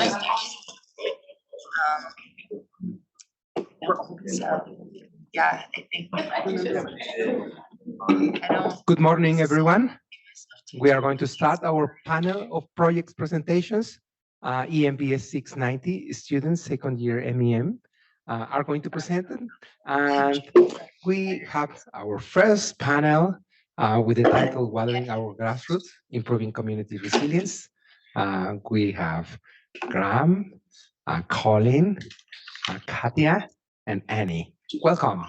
Yeah, I think Good morning, everyone. We are going to start our panel of projects presentations. EMBS 690 students, second year MEM, are going to present them. And we have our first panel with the title Watering Our Grassroots, Improving Community Resilience. We have Graham, Colin, Katia, and Annie. Welcome.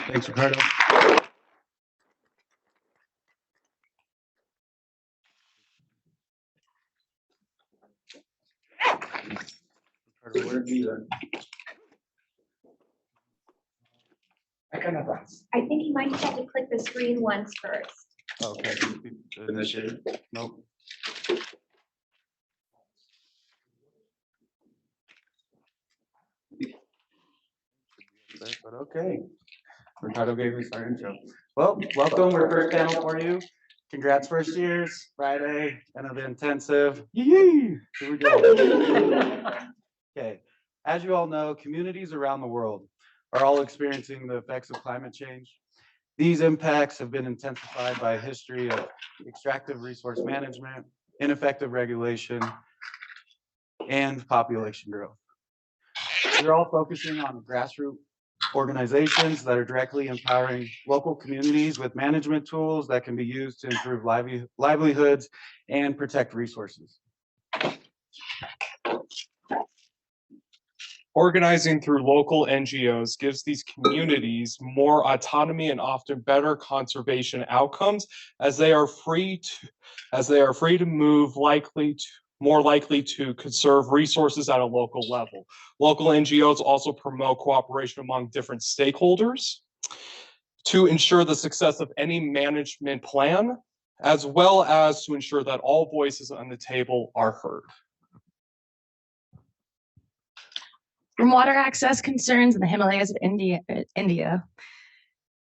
Thanks, Ricardo. Ricardo, where are you? I can advance. I think you might just have to click the screen once first. Okay. Initiate. Nope. But okay. Ricardo gave us our intro. Well, welcome. We're first panel for you. Congrats, first years. Friday, end of the intensive. Yee! Here we go. Okay. As you all know, communities around the world are all experiencing the effects of climate change. These impacts have been intensified by a history of extractive resource management, ineffective regulation, and population growth. We're all focusing on grassroots organizations that are directly empowering local communities with management tools that can be used to improve livelihoods and protect resources. Organizing through local NGOs gives these communities more autonomy and often better conservation outcomes as they are free to move more likely to conserve resources at a local level. Local NGOs also promote cooperation among different stakeholders to ensure the success of any management plan, as well as to ensure that all voices on the table are heard. From water access concerns in the Himalayas of India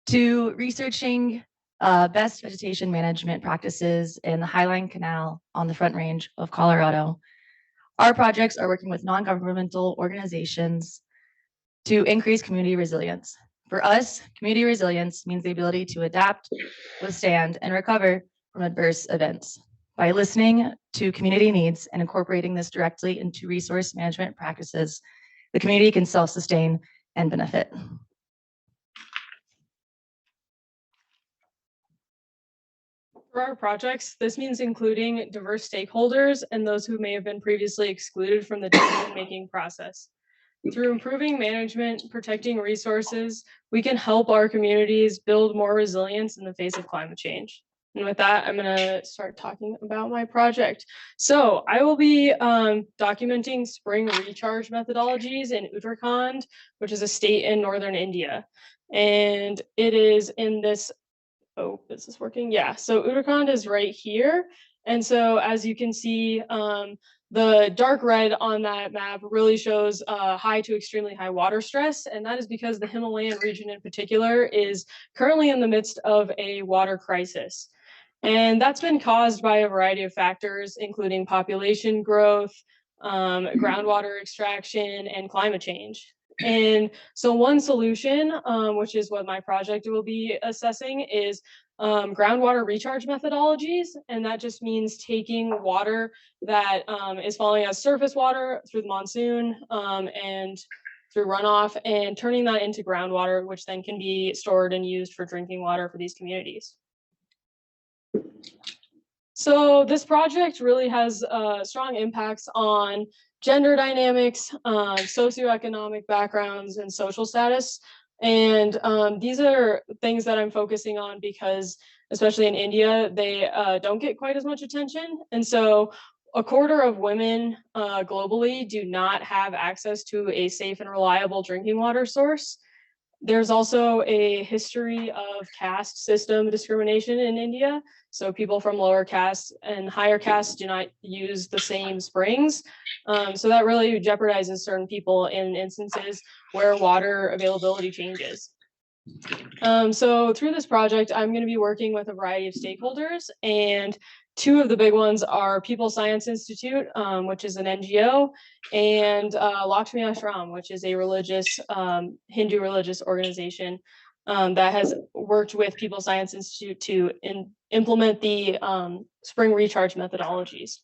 to researching best vegetation management practices in the Highline Canal on the Front Range of Colorado, our projects are working with non-governmental organizations to increase community resilience. For us, community resilience means the ability to adapt, withstand, and recover from adverse events. By listening to community needs and incorporating this directly into resource management practices, the community can self-sustain and benefit. For our projects, this means including diverse stakeholders and those who may have been previously excluded from the decision-making process. Through improving management, protecting resources, we can help our communities build more resilience in the face of climate change. And with that, I'm going to start talking about my project. So I will be documenting spring recharge methodologies in Uttarakhand, which is a state in northern India. And it is in this, oh, is this working? Yeah, so Uttarakhand is right here. And so as you can see, the dark red on that map really shows high to extremely high water stress. And that is because the Himalayan region in particular is currently in the midst of a water crisis. And that's been caused by a variety of factors, including population growth, groundwater extraction, and climate change. And so one solution, which is what my project will be assessing, is groundwater recharge methodologies. And that just means taking water that is falling as surface water through the monsoon and through runoff and turning that into groundwater, which then can be stored and used for drinking water for these communities. So this project really has strong impacts on gender dynamics, socioeconomic backgrounds, and social status. And these are things that I'm focusing on because, especially in India, they don't get quite as much attention. And so a quarter of women globally do not have access to a safe and reliable drinking water source. There's also a history of caste system discrimination in India. So people from lower castes and higher castes do not use the same springs. So that really jeopardizes certain people in instances where water availability changes. So through this project, I'm going to be working with a variety of stakeholders and two of the big ones are People Science Institute, which is an NGO, and Lakshmi Ashram, which is a religious Hindu religious organization that has worked with People Science Institute to implement the spring recharge methodologies.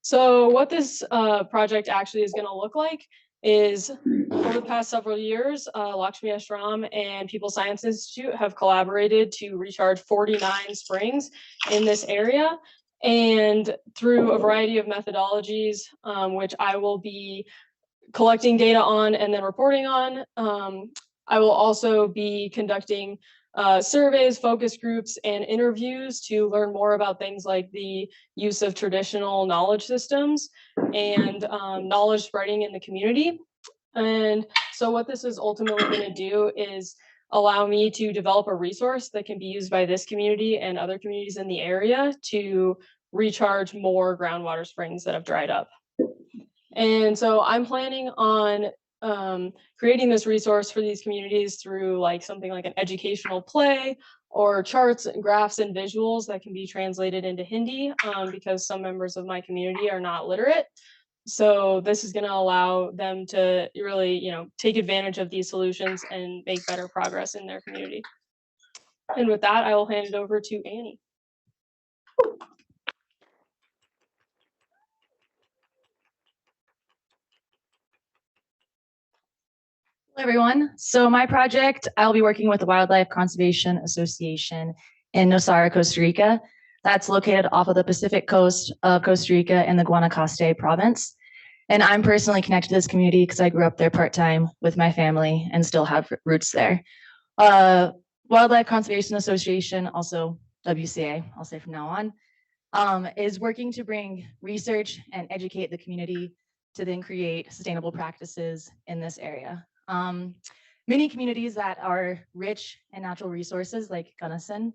So what this project actually is going to look like is, over the past several years, Lakshmi Ashram and People Science Institute have collaborated to recharge 49 springs in this area. And through a variety of methodologies, which I will be collecting data on and then reporting on, I will also be conducting surveys, focus groups, and interviews to learn more about things like the use of traditional knowledge systems and knowledge spreading in the community. And so what this is ultimately going to do is allow me to develop a resource that can be used by this community and other communities in the area to recharge more groundwater springs that have dried up. And so I'm planning on creating this resource for these communities through like something like an educational play or charts and graphs and visuals that can be translated into Hindi because some members of my community are not literate. So this is going to allow them to really, take advantage of these solutions and make better progress in their community. And with that, I will hand it over to Annie. Hello, everyone. So my project, I'll be working with the Wildlife Conservation Association in Nosara, Costa Rica. That's located off of the Pacific coast of Costa Rica in the Guanacaste province. And I'm personally connected to this community because I grew up there part-time with my family and still have roots there. Wildlife Conservation Association, also WCA, I'll say from now on, is working to bring research and educate the community to then create sustainable practices in this area. Many communities that are rich in natural resources like Gunnison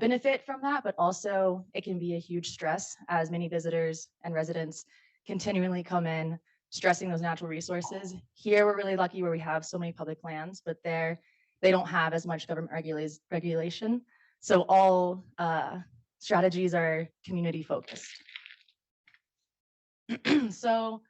benefit from that, but also it can be a huge stress as many visitors and residents continually come in stressing those natural resources. Here we're really lucky where we have so many public lands, but there they don't have as much government regulation. So all strategies are community focused. So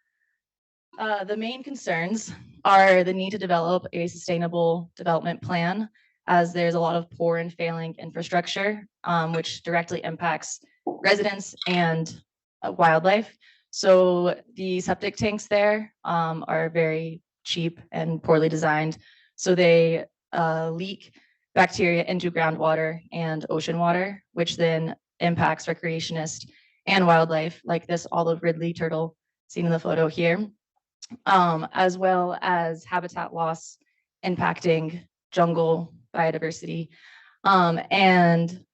the main concerns are the need to develop a sustainable development plan, as there's a lot of poor and failing infrastructure, which directly impacts residents and wildlife. So the septic tanks there are very cheap and poorly designed. So they leak bacteria into groundwater and ocean water, which then impacts recreationists and wildlife, like this olive ridley turtle seen in the photo here, as well as habitat loss impacting jungle biodiversity. And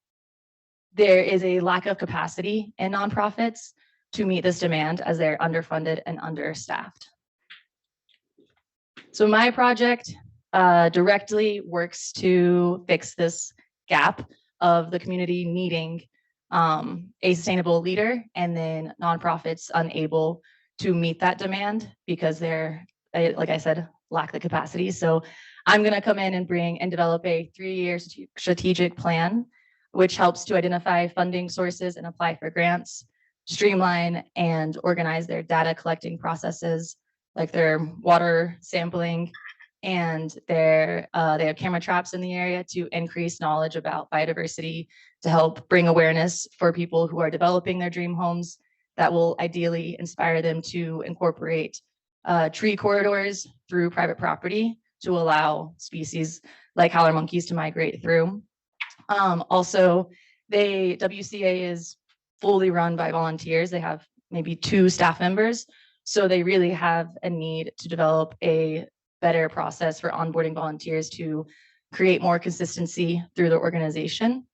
there is a lack of capacity in nonprofits to meet this demand as they're underfunded and understaffed. So my project directly works to fix this gap of the community needing a sustainable leader and then nonprofits unable to meet that demand because they're, like I said, lack the capacity. So I'm going to come in and bring and develop a 3-year strategic plan, which helps to identify funding sources and apply for grants, streamline and organize their data collecting processes, like their water sampling, and they have camera traps in the area to increase knowledge about biodiversity, to help bring awareness for people who are developing their dream homes that will ideally inspire them to incorporate tree corridors through private property to allow species like howler monkeys to migrate through. Also, WCA is fully run by volunteers. They have maybe 2 staff members. So they really have a need to develop a better process for onboarding volunteers to create more consistency through the organization.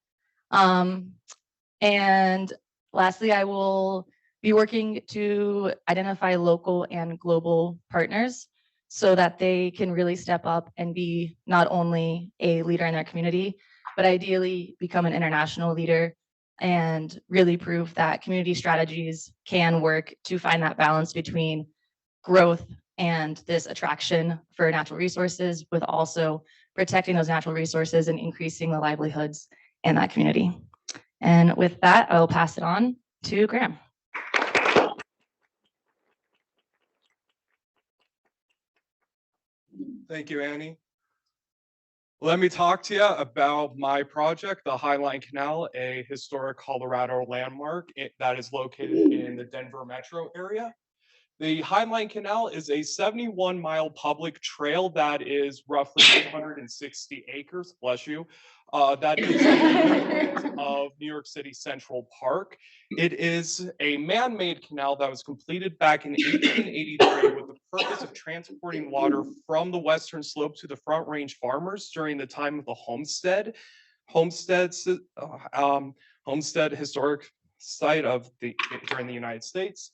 And lastly, I will be working to identify local and global partners so that they can really step up and be not only a leader in their community, but ideally become an international leader and really prove that community strategies can work to find that balance between growth and this attraction for natural resources, with also protecting those natural resources and increasing the livelihoods in that community. And with that, I will pass it on to Graham. Thank you, Annie. Let me talk to you about my project, the Highline Canal, a historic Colorado landmark that is located in the Denver metro area. The Highline Canal is a 71-mile public trail that is roughly 860 acres, bless you, that is the equivalent of New York City Central Park. It is a man-made canal that was completed back in 1883 with the purpose of transporting water from the western slope to the Front Range farmers during the time of the Homestead historic site during the United States.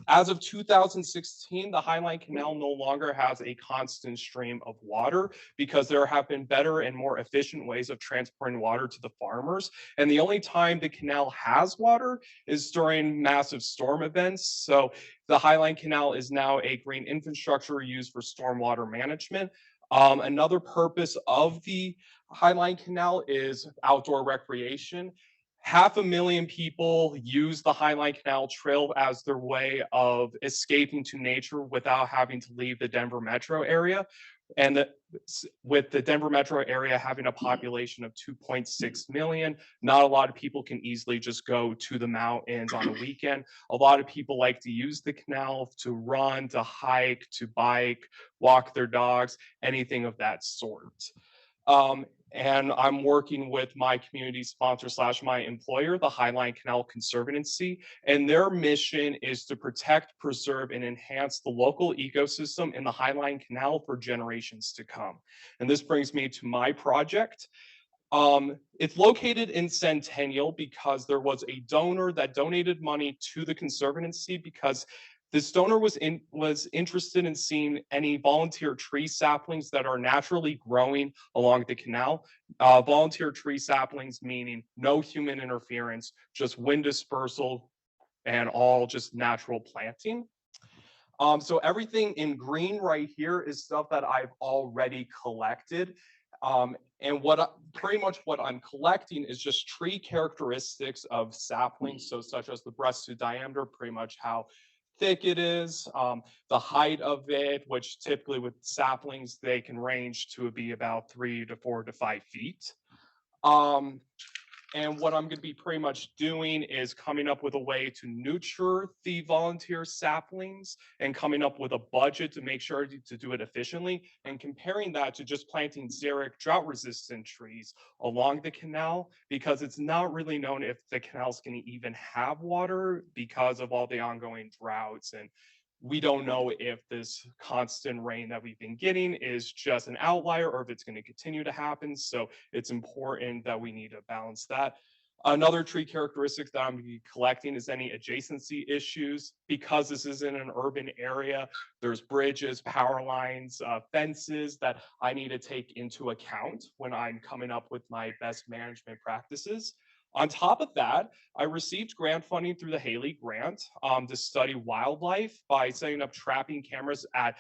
As of 2016, the Highline Canal no longer has a constant stream of water because there have been better and more efficient ways of transporting water to the farmers. And the only time the canal has water is during massive storm events. So the Highline Canal is now a green infrastructure used for stormwater management. Another purpose of the Highline Canal is outdoor recreation. 500,000 people use the Highline Canal Trail as their way of escaping to nature without having to leave the Denver metro area. And with the Denver metro area having a population of 2.6 million, not a lot of people can easily just go to the mountains on a weekend. A lot of people like to use the canal to run, to hike, to bike, walk their dogs, anything of that sort. And I'm working with my community sponsor / my employer, the Highline Canal Conservancy, and their mission is to protect, preserve, and enhance the local ecosystem in the Highline Canal for generations to come. And this brings me to my project. It's located in Centennial because there was a donor that donated money to the Conservancy because this donor was interested in seeing any volunteer tree saplings that are naturally growing along the canal. Volunteer tree saplings meaning no human interference, just wind dispersal and all just natural planting. So everything in green right here is stuff that I've already collected. And pretty much what I'm collecting is just tree characteristics of saplings. So such as the breasted diameter, pretty much how thick it is, the height of it, which typically with saplings, they can range to be about 3 to 4 to 5 feet. And what I'm going to be pretty much doing is coming up with a way to nurture the volunteer saplings and coming up with a budget to make sure to do it efficiently and comparing that to just planting xeric drought resistant trees along the canal because it's not really known if the canal's going to even have water because of all the ongoing droughts. And we don't know if this constant rain that we've been getting is just an outlier or if it's going to continue to happen. So it's important that we need to balance that. Another tree characteristic that I'm going to be collecting is any adjacency issues. Because this is in an urban area, there's bridges, power lines, fences that I need to take into account when I'm coming up with my best management practices. On top of that, I received grant funding through the Haley Grant to study wildlife by setting up trapping cameras at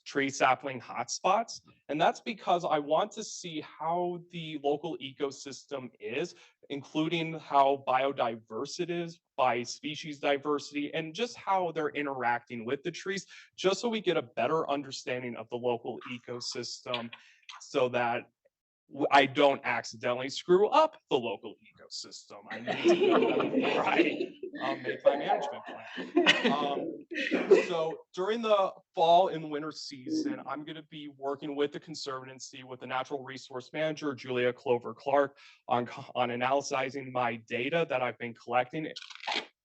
tree sapling hotspots. And that's because I want to see how the local ecosystem is, including how biodiverse it is by species diversity and just how they're interacting with the trees, just so we get a better understanding of the local ecosystem so that I don't accidentally screw up the local ecosystem. I need to know that before I make my management plan. So during the fall and winter season, I'm going to be working with the Conservancy with the Natural Resource Manager, Julia Clover Clark, on analyzing my data that I've been collecting,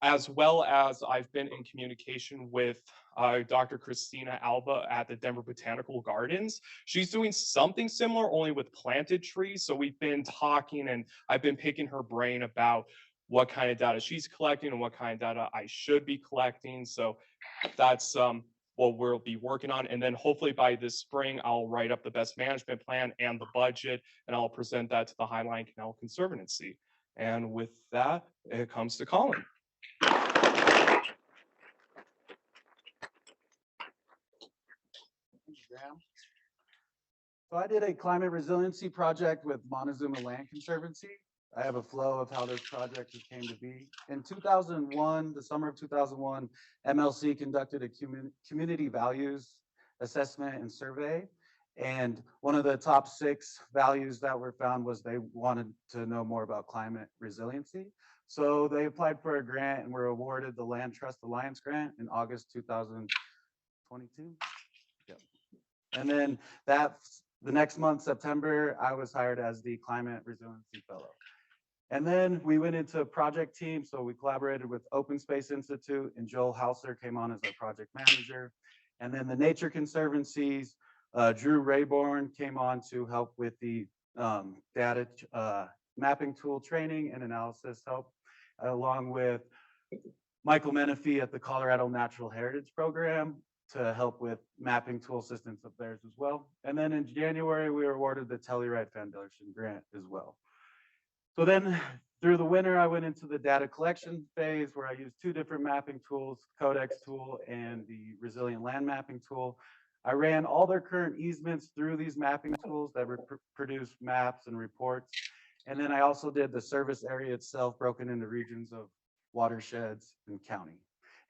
as well as I've been in communication with Dr. Christina Alba at the Denver Botanical Gardens. She's doing something similar, only with planted trees. So we've been talking and I've been picking her brain about what kind of data she's collecting and what kind of data I should be collecting. So that's what we'll be working on. And then hopefully by this spring, I'll write up the best management plan and the budget, and I'll present that to the Highline Canal Conservancy. And with that, it comes to Colin. So I did a climate resiliency project with Montezuma Land Conservancy. I have a flow of how this project came to be. In 2001, the summer of 2001, MLC conducted a community values assessment and survey. And one of the top 6 values that were found was they wanted to know more about climate resiliency. So they applied for a grant and were awarded the Land Trust Alliance grant in August 2022. Yep. And then the next month, September, I was hired as the Climate Resiliency Fellow. And then we went into a project team. So we collaborated with Open Space Institute, and Joel Hauser came on as our project manager. And then the Nature Conservancies, Drew Rayborn came on to help with the data mapping tool training and analysis help, along with Michael Menifee at the Colorado Natural Heritage Program to help with mapping tool assistance of theirs as well. And then in January, we were awarded the Telluride Foundation grant as well. So then through the winter, I went into the data collection phase where I used 2 different mapping tools, Codex tool and the Resilient Land Mapping tool. I ran all their current easements through these mapping tools that produce maps and reports. And then I also did the service area itself broken into regions of watersheds and county.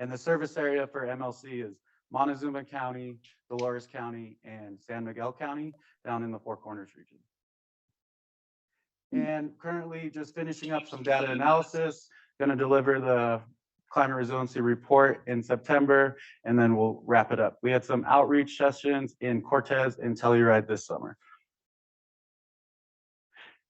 And the service area for MLC is Montezuma County, Dolores County, and San Miguel County down in the Four Corners region. And currently just finishing up some data analysis, going to deliver the climate resiliency report in September, and then we'll wrap it up. We had some outreach sessions in Cortez and Telluride this summer.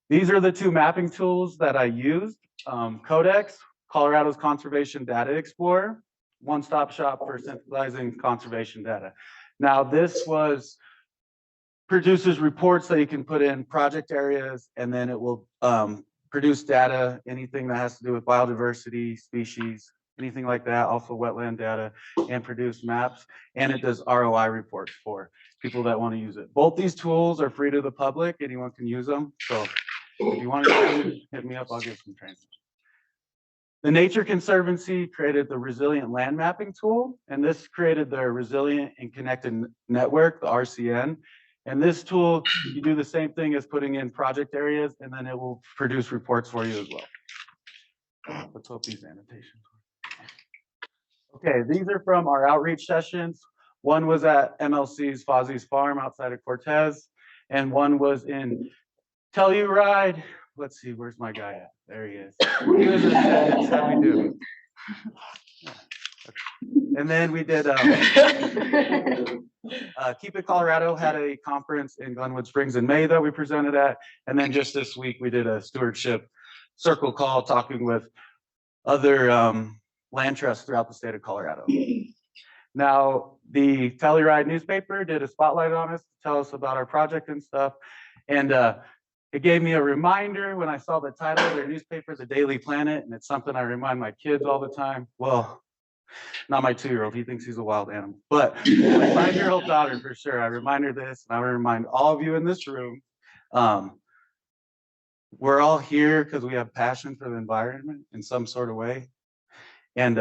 These are the 2 mapping tools that I used. Codex, Colorado's Conservation Data Explorer, one-stop shop for synthesizing conservation data. Now this produces reports that you can put in project areas, and then it will produce data, anything that has to do with biodiversity, species, anything like that, also wetland data, and produce maps. And it does ROI reports for people that want to use it. Both these tools are free to the public. Anyone can use them. So if you want to hit me up, I'll give some training. The Nature Conservancy created the Resilient Land Mapping tool, and this created their Resilient and Connected Network, the RCN. And this tool, you do the same thing as putting in project areas, and then it will produce reports for you as well. Let's hope these annotations work. Okay, these are from our outreach sessions. One was at MLC's Fozzie's Farm outside of Cortez, and one was in Telluride. Let's see, where's my guy at? There he is. He was in how we do. And then we did Keep It Colorado had a conference in Glenwood Springs in May that we presented at. And then just this week, we did a stewardship circle call talking with other land trusts throughout the state of Colorado. Now, the Telluride newspaper did a spotlight on us to tell us about our project and stuff. And it gave me a reminder when I saw the title of their newspaper, The Daily Planet, and it's something I remind my kids all the time. Well, not my 2-year-old, he thinks he's a wild animal, but my 5-year-old daughter for sure. I remind her this, and I remind all of you in this room, we're all here because we have passion for the environment in some sort of way. And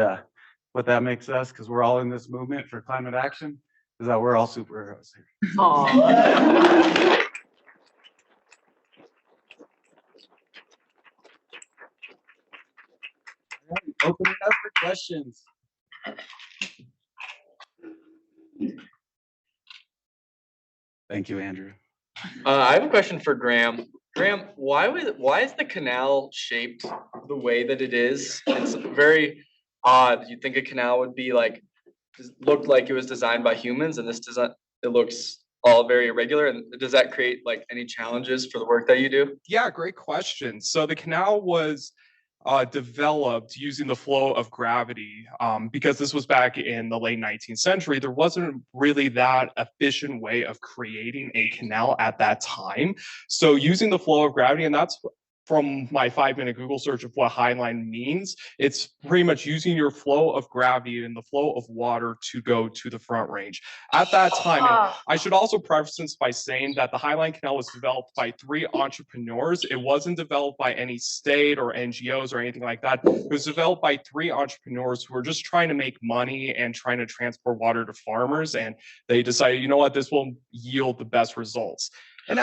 what that makes us, because we're all in this movement for climate action, is that we're all superheroes here. Aww. Open it up for questions. Thank you, Andrew. I have a question for Graham. Graham, why is the canal shaped the way that it is? It's very odd. You'd think a canal would be looked like it was designed by humans, and this doesn't. It looks all very irregular. And does that create any challenges for the work that you do? Yeah, great question. So the canal was developed using the flow of gravity because this was back in the late 19th century. There wasn't really that efficient way of creating a canal at that time. So using the flow of gravity, and that's from my 5-minute Google search of what highline means, it's pretty much using your flow of gravity and the flow of water to go to the Front Range. At that time, and I should also preface this by saying that the Highline Canal was developed by 3 entrepreneurs. It wasn't developed by any state or NGOs or anything like that. It was developed by 3 entrepreneurs who were just trying to make money and trying to transport water to farmers. And they decided, you know what, this will yield the best results. And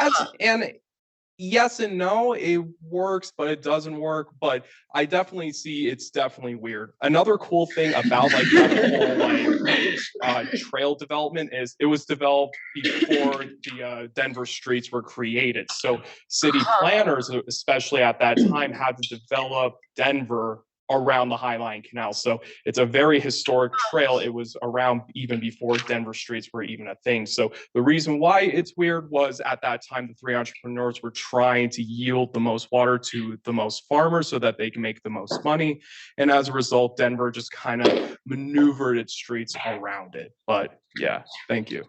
yes and no, it works, but it doesn't work. But I definitely see it's definitely weird. Another cool thing about like the whole trail development is it was developed before the Denver streets were created. So city planners, especially at that time, had to develop Denver around the High Line Canal. So it's a very historic trail. It was around even before Denver streets were even a thing. So the reason why it's weird was at that time, the three entrepreneurs were trying to yield the most water to the most farmers so that they can make the most money. And as a result, Denver just kind of maneuvered its streets around it. But yeah, thank you.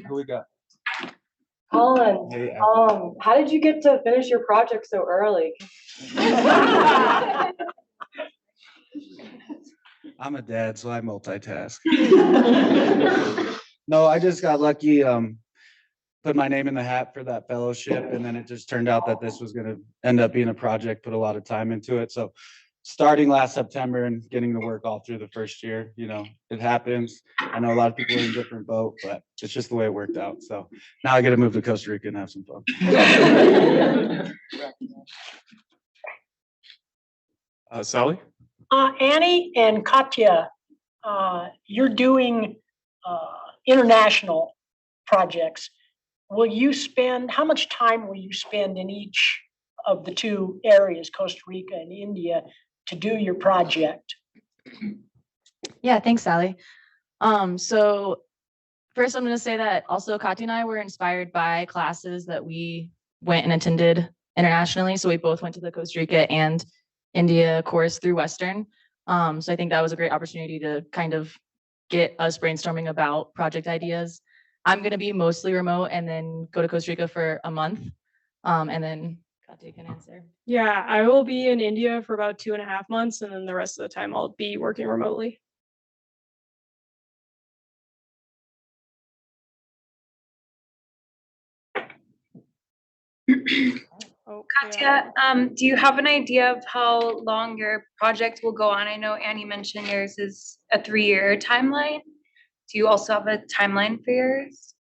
Who we got? Colin, Hey, how did you get to finish your project so early? I'm a dad, so I multitask. No, I just got lucky, put my name in the hat for that fellowship, and then it just turned out that this was gonna end up being a project, put a lot of time into it. So starting last September and getting to work all through the first year, you know, it happens. I know a lot of people are in a different boat, but it's just the way it worked out. So now I get to move to Costa Rica and have some fun. Sally? Annie and Katya, you're doing international projects. How much time will you spend in each of the two areas, Costa Rica and India, to do your project? Yeah, thanks, Sally. So first I'm going to say that also Katya and I were inspired by classes that we went and attended internationally. So we both went to the Costa Rica and India course through Western. So I think that was a great opportunity to kind of get us brainstorming about project ideas. I'm going to be mostly remote and then go to Costa Rica for a month. And then Katya can answer. Yeah, I will be in India for about 2.5 months, and then the rest of the time I'll be working remotely. Oh, yeah. Katya, do you have an idea of how long your project will go on? I know Annie mentioned yours is a 3-year timeline. Do you also have a timeline for yours?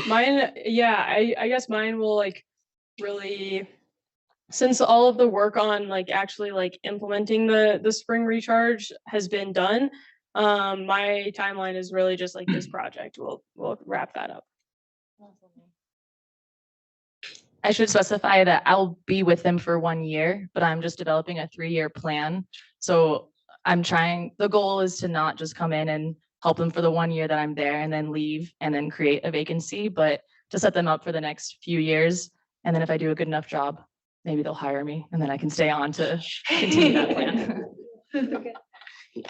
Mine, yeah, I guess mine will like really, since all of the work on like actually like implementing the spring recharge has been done, my timeline is really just like this project. We'll wrap that up. I should specify that I'll be with them for 1 year, but I'm just developing a 3-year plan. So the goal is to not just come in and help them for the 1 year that I'm there and then leave and then create a vacancy, but to set them up for the next few years. And then if I do a good enough job, maybe they'll hire me and then I can stay on to continue that plan. Okay. If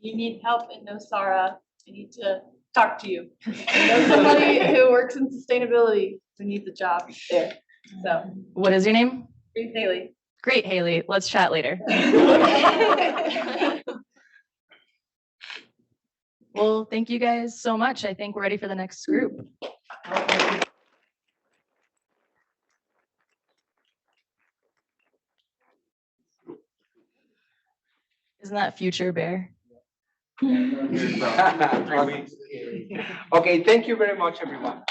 you need help and know Sarah, I need to talk to you. I know somebody who works in sustainability who needs a job there. So, What is your name? Ruth Haley. Great, Haley. Let's chat later. Well, thank you guys so much. I think we're ready for the next group. Isn't that Future Bear? Okay, thank you very much, everyone.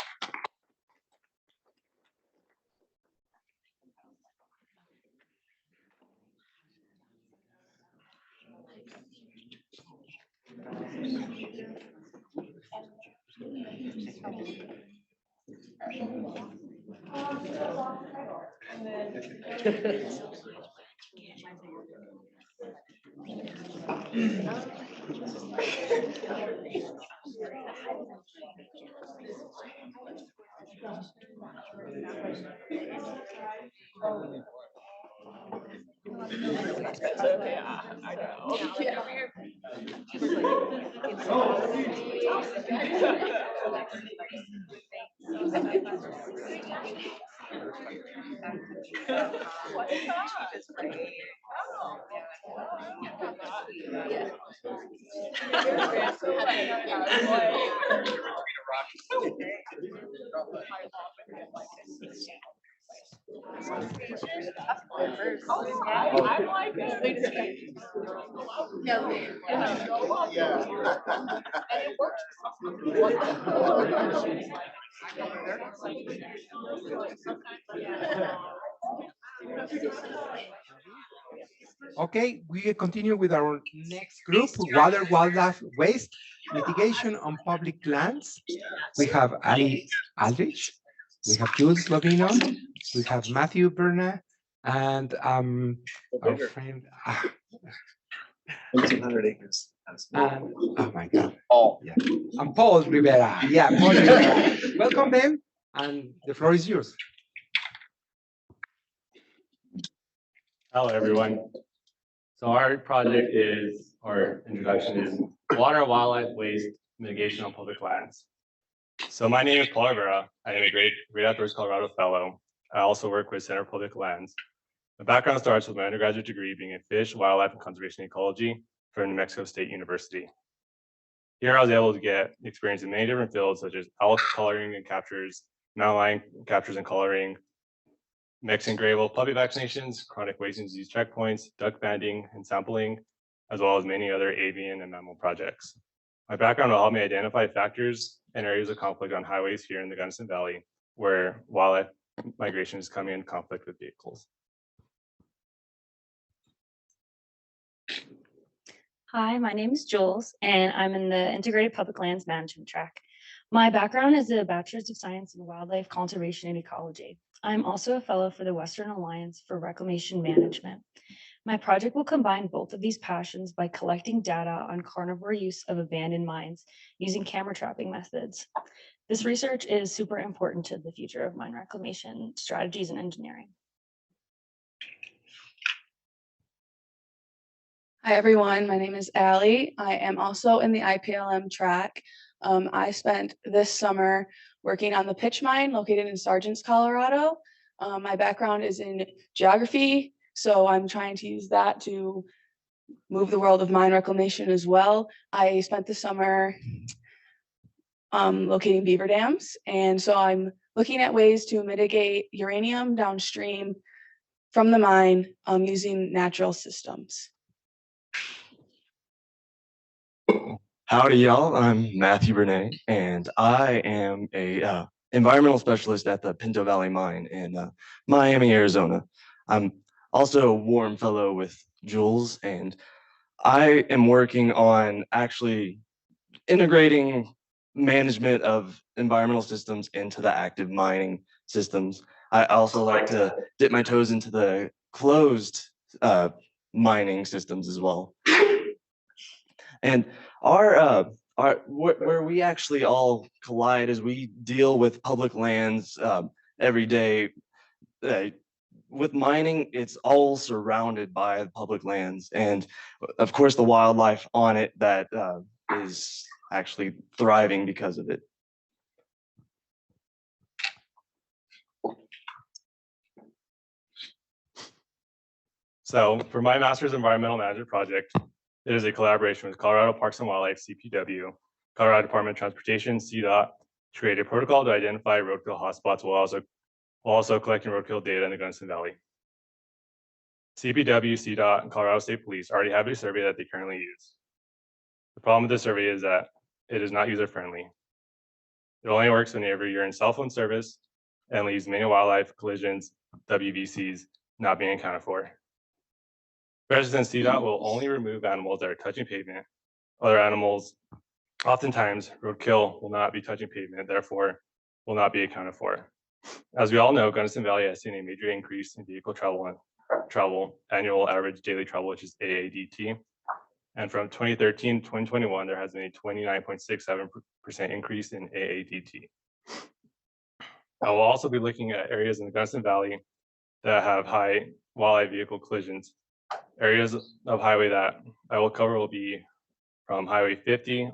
I'm like it. And it works. Okay, we continue with our next group, water, wildlife, waste, mitigation on public lands. We have Ali Aldrich, we have Jules Lovino, we have Matthew Berna, and our friend, 1,800 acres. and, oh my God, All. yeah, and Paul Rivera. Yeah, Paul Rivera. Welcome them, and the floor is yours. Hello, everyone. So our project is, or introduction is water, wildlife, waste, mitigation on public lands. So my name is Paul Rivera. I am a Great Outdoors Colorado Fellow. I also work with Center for Public Lands. My background starts with my undergraduate degree being in fish, wildlife, and conservation ecology from New Mexico State University. Here I was able to get experience in many different fields such as algae coloring and captures, mountain lion captures and coloring, mixing gravel, puppy vaccinations, chronic waste and disease checkpoints, duck banding and sampling, as well as many other avian and mammal projects. My background will help me identify factors and areas of conflict on highways here in the Gunnison Valley, where wildlife migration is coming in conflict with vehicles. Hi, my name is Jules, and I'm in the Integrated Public Lands Management track. My background is a Bachelor's of Science in Wildlife Conservation and Ecology. I'm also a fellow for the Western Alliance for Reclamation Management. My project will combine both of these passions by collecting data on carnivore use of abandoned mines using camera trapping methods. This research is super important to the future of mine reclamation strategies and engineering. Hi, everyone. My name is Allie. I am also in the IPLM track. I spent this summer working on the pitch mine located in Sargents, Colorado. My background is in geography, so I'm trying to use that to move the world of mine reclamation as well. I spent the summer locating beaver dams, and so I'm looking at ways to mitigate uranium downstream from the mine using natural systems. Howdy, y'all. I'm Matthew Bernay, and I am a environmental specialist at the Pinto Valley Mine in Miami, Arizona. I'm also a warm fellow with Jules, and I am working on actually integrating management of environmental systems into the active mining systems. I also like to dip my toes into the closed mining systems as well. And where we actually all collide is we deal with public lands every day. With mining, it's all surrounded by public lands, and of course the wildlife on it that is actually thriving because of it. So for my Master's Environmental Management project, it is a collaboration with Colorado Parks and Wildlife, CPW, Colorado Department of Transportation, CDOT, to create a protocol to identify roadkill hotspots while also collecting roadkill data in the Gunnison Valley. CPW, CDOT, and Colorado State Police already have a survey that they currently use. The problem with this survey is that it is not user-friendly. It only works whenever you're in cell phone service and leaves many wildlife collisions, WVCs, not being accounted for. Residents CDOT will only remove animals that are touching pavement. Other animals, oftentimes roadkill, will not be touching pavement, therefore will not be accounted for. As we all know, Gunnison Valley has seen a major increase in vehicle travel, annual average daily travel, which is AADT. And from 2013 to 2021, there has been a 29.67% increase in AADT. I will also be looking at areas in the Gunnison Valley that have high wildlife vehicle collisions. Areas of highway that I will cover will be from Highway 50,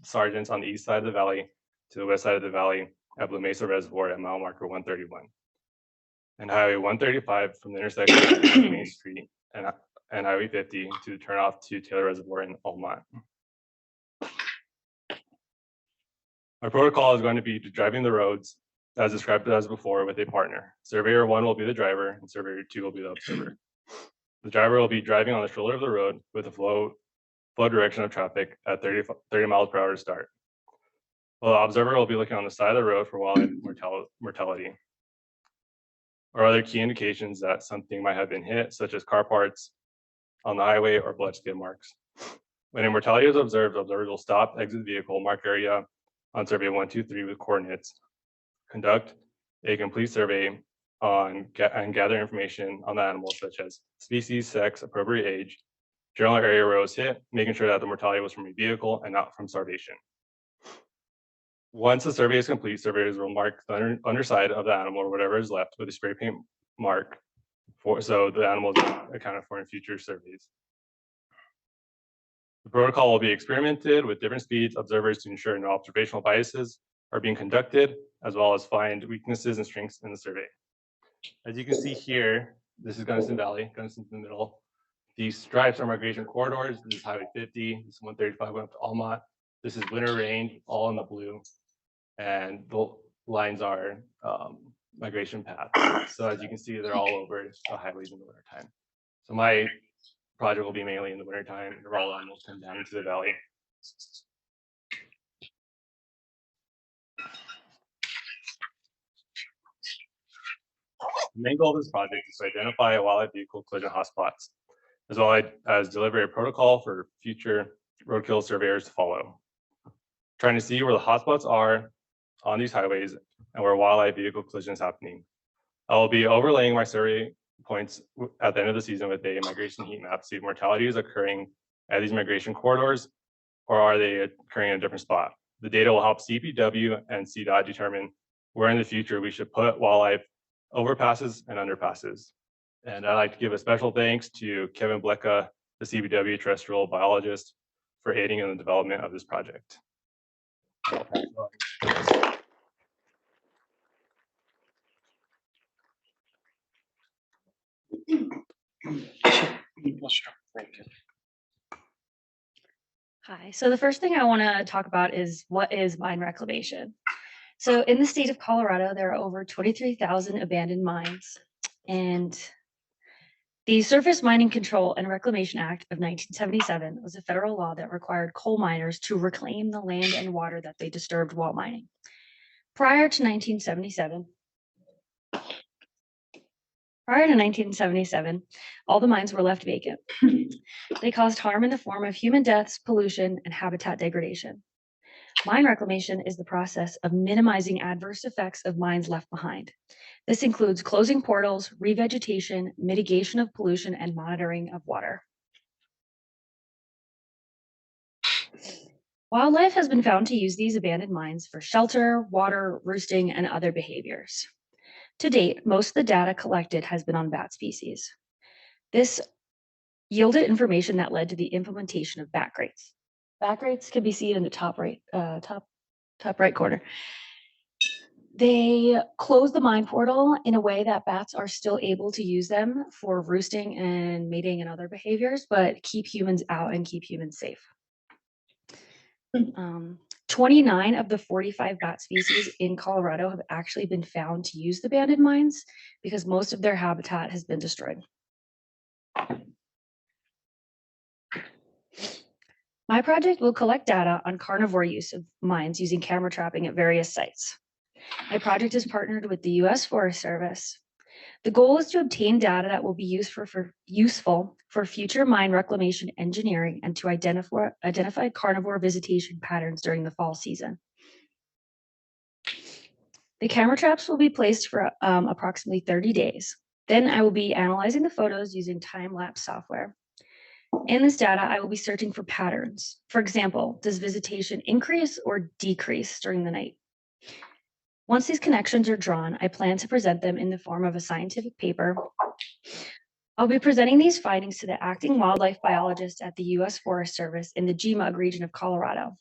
Sargents on the east side of the valley, to the west side of the valley at Blue Mesa Reservoir at mile marker 131. And Highway 135 from the intersection of Main Street and Highway 50 to the turnoff to Taylor Reservoir in Almont. Our protocol is going to be driving the roads as described as before, with a partner. Surveyor 1 will be the driver, and Surveyor 2 will be the observer. The driver will be driving on the shoulder of the road with the flow direction of traffic at 30 miles per hour to start. Well, the observer will be looking on the side of the road for wildlife mortality or other key indications that something might have been hit, such as car parts on the highway or blood skid marks. When a mortality is observed, observers will stop, exit the vehicle, mark area on survey 1, 2, 3 with coordinates, conduct a complete survey and gather information on the animal, such as species, sex, appropriate age, general area where it was hit, making sure that the mortality was from a vehicle and not from starvation. Once the survey is complete, surveyors will mark the underside of the animal or whatever is left with a spray paint mark so the animal is not accounted for in future surveys. The protocol will be experimented with different speeds, observers to ensure no observational biases are being conducted, as well as find weaknesses and strengths in the survey. As you can see here, this is Gunnison Valley, Gunnison's in the middle. These stripes are migration corridors. This is Highway 50, this is 135 going up to Almont. This is Winter Range, all in the blue. And the lines are migration paths. So as you can see, they're all over the highways in the wintertime. So my project will be mainly in the wintertime, and all animals come down into the valley. The main goal of this project is to identify wildlife vehicle collision hotspots, as well as deliver a protocol for future roadkill surveyors to follow. Trying to see where the hotspots are on these highways and where wildlife vehicle collision is happening. I will be overlaying my survey points at the end of the season with a migration heat map to see if mortality is occurring at these migration corridors or are they occurring in a different spot. The data will help CPW and CDOT determine where in the future we should put wildlife overpasses and underpasses. And I'd like to give a special thanks to Kevin Blecka, the CPW terrestrial biologist, for aiding in the development of this project. Hi, so the first thing I want to talk about is what is mine reclamation. So in the state of Colorado, there are over 23,000 abandoned mines, and the Surface Mining Control and Reclamation Act of 1977 was a federal law that required coal miners to reclaim the land and water that they disturbed while mining. Prior to 1977, all the mines were left vacant. They caused harm in the form of human deaths, pollution, and habitat degradation. Mine reclamation is the process of minimizing adverse effects of mines left behind. This includes closing portals, revegetation, mitigation of pollution, and monitoring of water. Wildlife has been found to use these abandoned mines for shelter, water, roosting, and other behaviors. To date, most of the data collected has been on bat species. This yielded information that led to the implementation of bat crates. Bat crates can be seen in the top right corner. They close the mine portal in a way that bats are still able to use them for roosting and mating and other behaviors, but keep humans out and keep humans safe. 29 of the 45 bat species in Colorado have actually been found to use the abandoned mines because most of their habitat has been destroyed. My project will collect data on carnivore use of mines using camera trapping at various sites. My project is partnered with the U.S. Forest Service. The goal is to obtain data that will be useful for future mine reclamation engineering and to identify carnivore visitation patterns during the fall season. The camera traps will be placed for approximately 30 days. Then I will be analyzing the photos using time-lapse software. In this data, I will be searching for patterns. For example, does visitation increase or decrease during the night? Once these connections are drawn, I plan to present them in the form of a scientific paper. I'll be presenting these findings to the acting wildlife biologist at the U.S. Forest Service in the GMUG region of Colorado.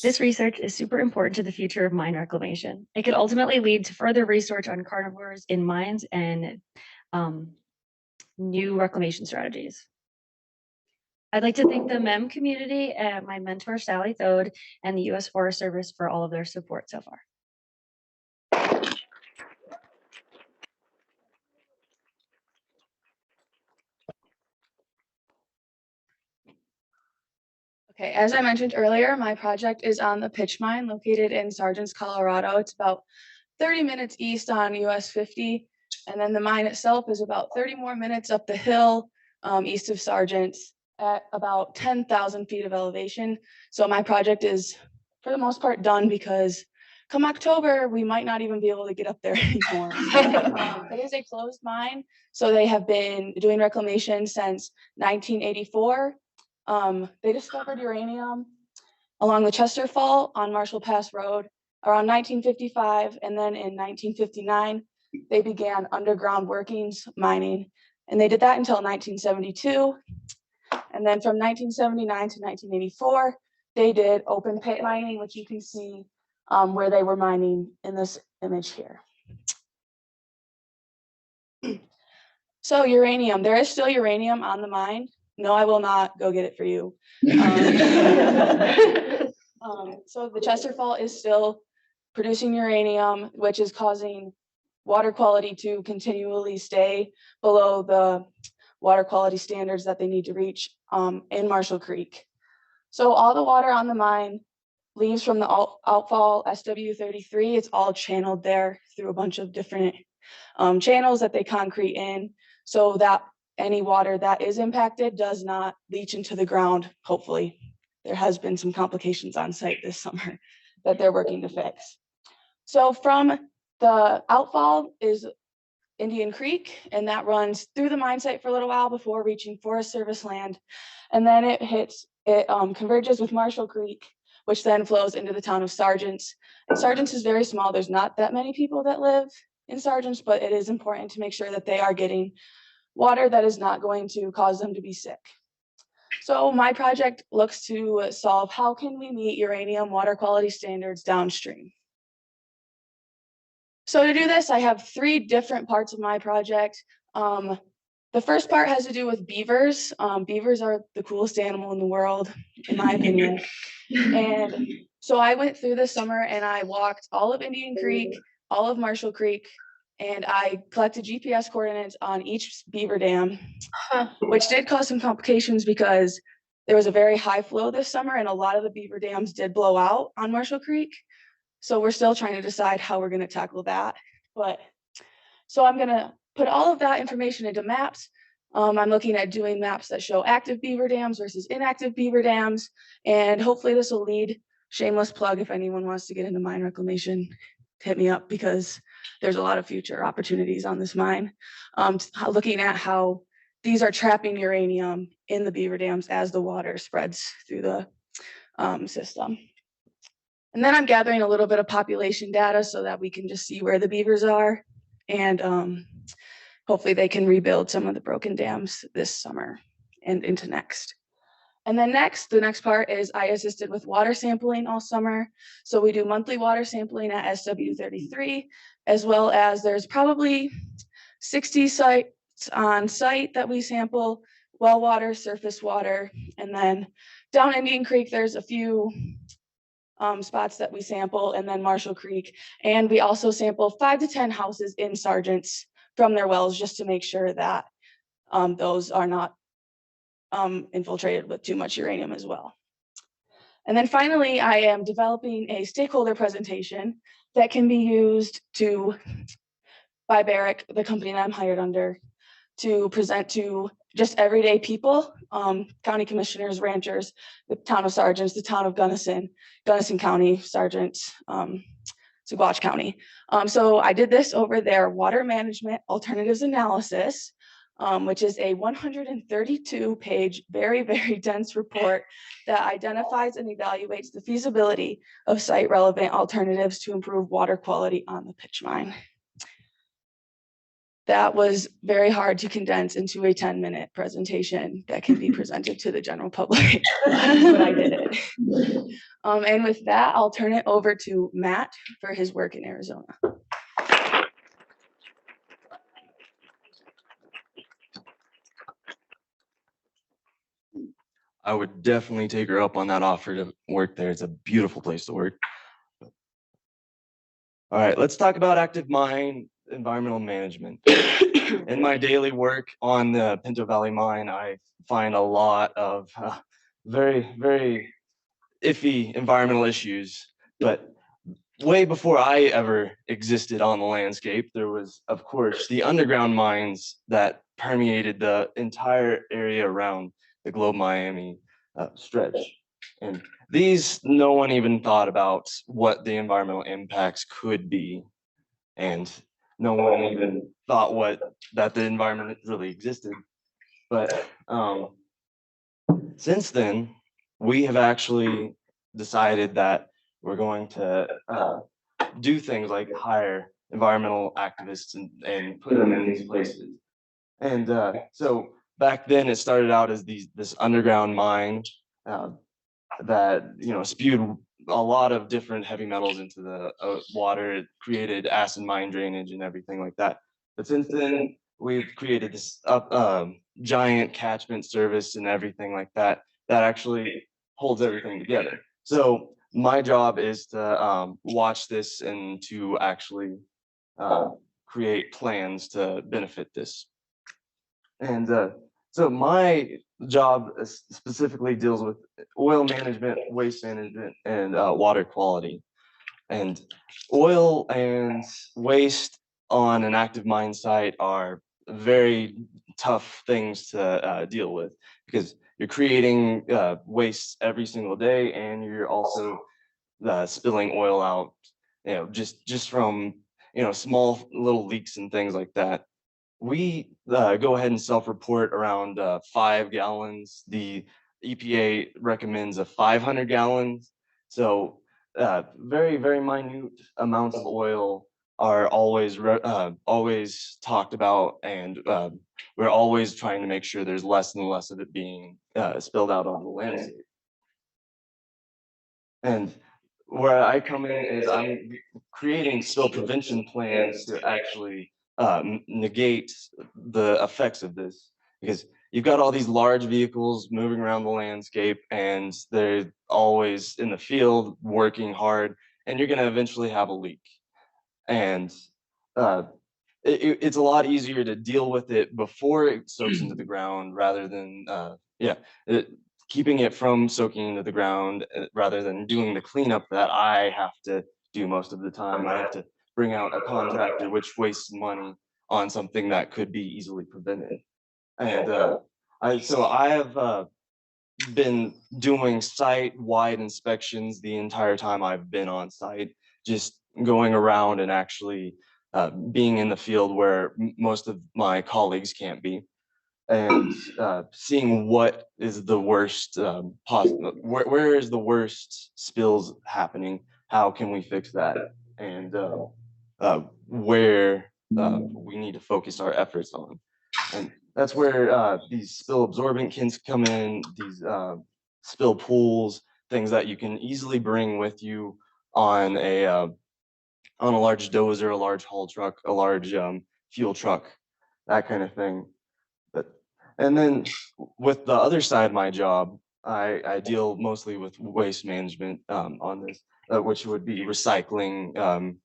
This research is super important to the future of mine reclamation. It could ultimately lead to further research on carnivores in mines and new reclamation strategies. I'd like to thank the MEM community and my mentor, Sally Thode, and the U.S. Forest Service for all of their support so far. Okay, as I mentioned earlier, my project is on the pitch mine located in Sargents, Colorado. It's about 30 minutes east on US 50. And then the mine itself is about 30 more minutes up the hill east of Sargents at about 10,000 feet of elevation. So my project is for the most part done because come October, we might not even be able to get up there anymore. It is a closed mine. So they have been doing reclamation since 1984. They discovered uranium along the Chester Fault on Marshall Pass Road around 1955, and then in 1959, they began underground workings mining, and they did that until 1972. And then from 1979 to 1984, they did open pit mining, which you can see where they were mining in this image here. So uranium, there is still uranium on the mine. No, I will not go get it for you. So the Chester Fault is still producing uranium, which is causing water quality to continually stay below the water quality standards that they need to reach in Marshall Creek. So all the water on the mine leaves from the outfall SW33. It's all channeled there through a bunch of different channels that they concrete in, so that any water that is impacted does not leach into the ground, hopefully. There has been some complications on site this summer that they're working to fix. So from the outfall is Indian Creek, and that runs through the mine site for a little while before reaching Forest Service land. And then it converges with Marshall Creek, which then flows into the town of Sargents. And Sargents is very small. There's not that many people that live in Sargents, but it is important to make sure that they are getting water that is not going to cause them to be sick. So my project looks to solve how can we meet uranium water quality standards downstream. So to do this, I have 3 different parts of my project. The first part has to do with beavers. Beavers are the coolest animal in the world, in my opinion. And so I went through this summer and I walked all of Indian Creek, all of Marshall Creek, and I collected GPS coordinates on each beaver dam, which did cause some complications because there was a very high flow this summer and a lot of the beaver dams did blow out on Marshall Creek. So we're still trying to decide how we're going to tackle that. But so I'm going to put all of that information into maps. I'm looking at doing maps that show active beaver dams versus inactive beaver dams. And hopefully this will lead, shameless plug, if anyone wants to get into mine reclamation, hit me up because there's a lot of future opportunities on this mine. Looking at how these are trapping uranium in the beaver dams as the water spreads through the system. And then I'm gathering a little bit of population data so that we can just see where the beavers are. And hopefully they can rebuild some of the broken dams this summer and into next. And then the next part is I assisted with water sampling all summer. So we do monthly water sampling at SW33, as well as there's probably 60 sites on site that we sample, well water, surface water. And then down Indian Creek, there's a few spots that we sample, and then Marshall Creek. And we also sample 5 to 10 houses in Sargents from their wells just to make sure that those are not infiltrated with too much uranium as well. And then finally, I am developing a stakeholder presentation that can be used by Barrick, the company that I'm hired under, to present to just everyday people, county commissioners, ranchers, the town of Sargents, the town of Gunnison County, Sargents, Saguache County. So I did this over their water management alternatives analysis, which is a 132-page, very, very dense report that identifies and evaluates the feasibility of site-relevant alternatives to improve water quality on the pitch mine. That was very hard to condense into a 10-minute presentation that can be presented to the general public. But I did it. And with that, I'll turn it over to Matt for his work in Arizona. I would definitely take her up on that offer to work there. It's a beautiful place to work. All right, let's talk about active mine environmental management. In my daily work on the Pinto Valley mine, I find a lot of very iffy environmental issues. But way before I ever existed on the landscape, there was, of course, the underground mines that permeated the entire area around the Globe Miami stretch. And these, no one even thought about what the environmental impacts could be. And no one even thought that the environment really existed. But since then, we have actually decided that we're going to do things like hire environmental activists and put them in these places. And so back then, it started out as this underground mine that spewed a lot of different heavy metals into the water. It created acid mine drainage and everything like that. But since then, we've created this giant catchment service and everything like that that actually holds everything together. So my job is to watch this and to actually create plans to benefit this. And so my job specifically deals with oil management, waste management, and water quality. And oil and waste on an active mine site are very tough things to deal with, because you're creating waste every single day, and you're also spilling oil out, just from small little leaks and things like that. We go ahead and self-report around 5 gallons. The EPA recommends 500 gallons. So very minute amounts of oil are always talked about, and we're always trying to make sure there's less and less of it being spilled out on the landscape. And where I come in is I'm creating spill prevention plans to actually negate the effects of this, because you've got all these large vehicles moving around the landscape, and they're always in the field working hard, and you're going to eventually have a leak. And it's a lot easier to deal with it before it soaks into the ground, rather than keeping it from soaking into the ground, rather than doing the cleanup that I have to do most of the time. I have to bring out a contractor, which wastes money on something that could be easily prevented. And I have been doing site-wide inspections the entire time I've been on site, just going around and actually being in the field where most of my colleagues can't be, and seeing what is the worst possible, where is the worst spills happening, how can we fix that, and where we need to focus our efforts on. And that's where these spill absorbent kits come in, these spill pools, things that you can easily bring with you on a large dozer, a large haul truck, a large fuel truck, that kind of thing. And then with the other side of my job, I deal mostly with waste management on this, which would be recycling,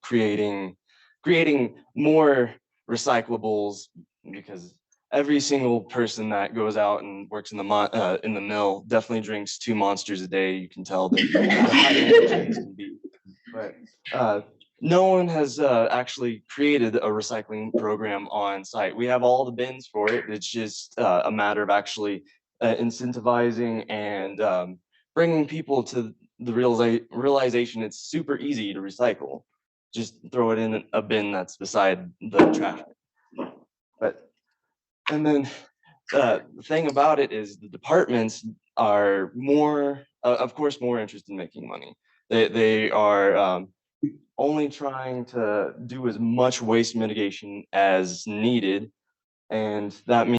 creating more recyclables, because every single person that goes out and works in the mill definitely drinks 2 monsters a day. You can tell the high energy these can be. But no one has actually created a recycling program on site. We have all the bins for it. It's just a matter of actually incentivizing and bringing people to the realization it's super easy to recycle. Just throw it in a bin that's beside the trash. And then the thing about it is the departments are of course, more interested in making money. They are only trying to do as much waste mitigation as needed, and that means